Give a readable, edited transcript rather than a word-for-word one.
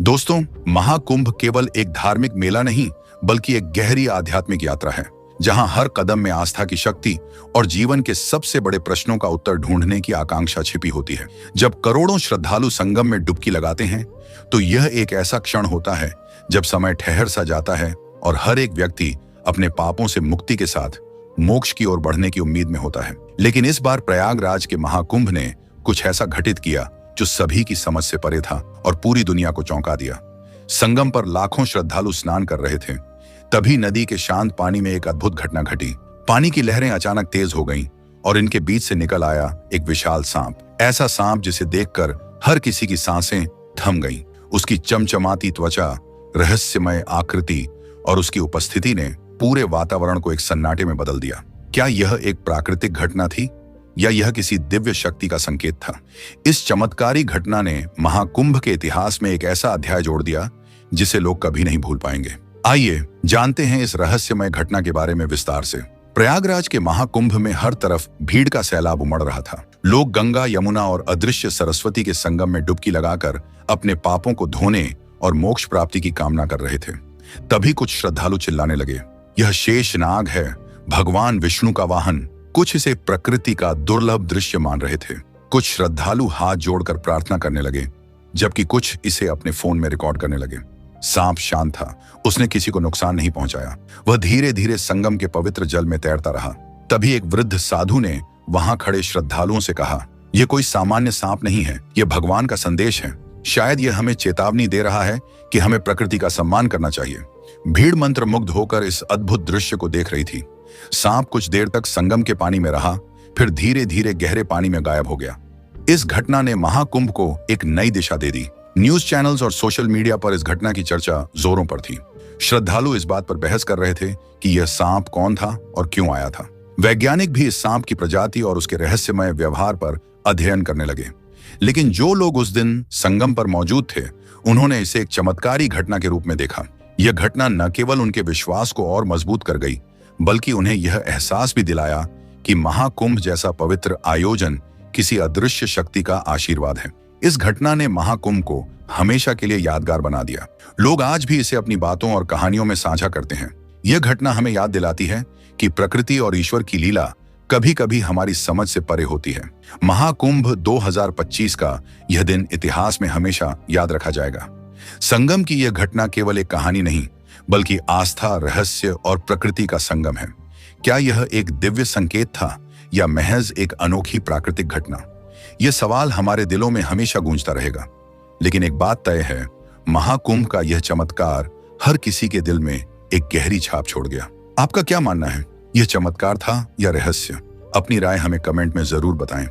दोस्तों, महाकुंभ केवल एक धार्मिक मेला नहीं बल्कि एक गहरी आध्यात्मिक यात्रा है जहां हर कदम में आस्था की शक्ति और जीवन के सबसे बड़े प्रश्नों का उत्तर ढूंढने की आकांक्षा छिपी होती है। जब करोड़ों श्रद्धालु संगम में डुबकी लगाते हैं तो यह एक ऐसा क्षण होता है जब समय ठहर सा जाता है और हर एक व्यक्ति अपने पापों से मुक्ति के साथ मोक्ष की ओर बढ़ने की उम्मीद में होता है। लेकिन इस बार प्रयागराज के महाकुंभ ने कुछ ऐसा घटित किया जो सभी की समझ से परे था और पूरी दुनिया को चौंका दिया। संगम पर लाखों श्रद्धालु स्नान कर रहे थे, तभी नदी के शांत पानी में एक अद्भुत घटना घटी। पानी की लहरें अचानक तेज हो गईं और इनके बीच से निकल आया एक विशाल सांप। ऐसा सांप जिसे देखकर हर किसी की सांसें थम गईं। उसकी चमचमाती त्वचा, रहस्यमय आकृति और उसकी उपस्थिति ने पूरे वातावरण को एक सन्नाटे में बदल दिया। क्या यह एक प्राकृतिक घटना थी या यह किसी दिव्य शक्ति का संकेत था? इस चमत्कारी घटना ने महाकुंभ के इतिहास में एक ऐसा अध्याय जोड़ दिया जिसे लोग कभी नहीं भूल पाएंगे। आइए जानते हैं इस रहस्यमय घटना के बारे में विस्तार से। प्रयागराज के महाकुंभ में हर तरफ भीड़ का सैलाब उमड़ रहा था। लोग गंगा, यमुना और अदृश्य सरस्वती के संगम में डुबकी लगाकर अपने पापों को धोने और मोक्ष प्राप्ति की कामना कर रहे थे। तभी कुछ श्रद्धालु चिल्लाने लगे, यह शेषनाग है, भगवान विष्णु का वाहन। कुछ इसे प्रकृति का दुर्लभ दृश्य मान रहे थे। कुछ श्रद्धालु हाथ जोड़कर प्रार्थना करने लगे, जबकि कुछ इसे अपने फोन में रिकॉर्ड करने लगे। सांप शांत था, उसने किसी को नुकसान नहीं पहुंचाया। वह धीरे धीरे संगम के पवित्र जल में तैरता रहा। तभी एक वृद्ध साधु ने वहां खड़े श्रद्धालुओं से कहा, यह कोई सामान्य सांप नहीं है, यह भगवान का संदेश है। शायद यह हमें चेतावनी दे रहा है कि हमें प्रकृति का सम्मान करना चाहिए। भीड़ मंत्र मुग्ध होकर इस अद्भुत दृश्य को देख रही थी। सांप कुछ देर तक संगम के पानी में रहा, फिर धीरे धीरे गहरे पानी में गायब हो गया। इस घटना ने महाकुंभ को एक नई दिशा दे दी। न्यूज चैनल्स और सोशल मीडिया पर इस घटना की चर्चा जोरों पर थी। श्रद्धालु इस बात पर बहस कर रहे थे कि यह सांप कौन था और क्यों आया था। वैज्ञानिक भी इस सांप की प्रजाति और उसके रहस्यमय व्यवहार पर अध्ययन करने लगे। लेकिन जो लोग उस दिन संगम पर मौजूद थे, उन्होंने इसे एक चमत्कारी घटना के रूप में देखा। यह घटना न केवल उनके विश्वास को और मजबूत कर गई, बल्कि उन्हें यह एहसास भी दिलाया कि महाकुंभ जैसा पवित्र आयोजन किसी अदृश्य शक्ति का आशीर्वाद है। इस घटना ने महाकुंभ को हमेशा के लिए यादगार बना दिया। लोग आज भी इसे अपनी बातों और कहानियों में साझा करते हैं। यह घटना हमें याद दिलाती है कि प्रकृति और ईश्वर की लीला कभी कभी हमारी समझ से परे होती है। महाकुंभ 2025 का यह दिन इतिहास में हमेशा याद रखा जाएगा। संगम की यह घटना केवल एक कहानी नहीं बल्कि आस्था, रहस्य और प्रकृति का संगम है। क्या यह एक दिव्य संकेत था या महज एक अनोखी प्राकृतिक घटना? यह सवाल हमारे दिलों में हमेशा गूंजता रहेगा। लेकिन एक बात तय है, महाकुंभ का यह चमत्कार हर किसी के दिल में एक गहरी छाप छोड़ गया। आपका क्या मानना है? यह चमत्कार था या रहस्य? अपनी राय हमें कमेंट में जरूर बताएं।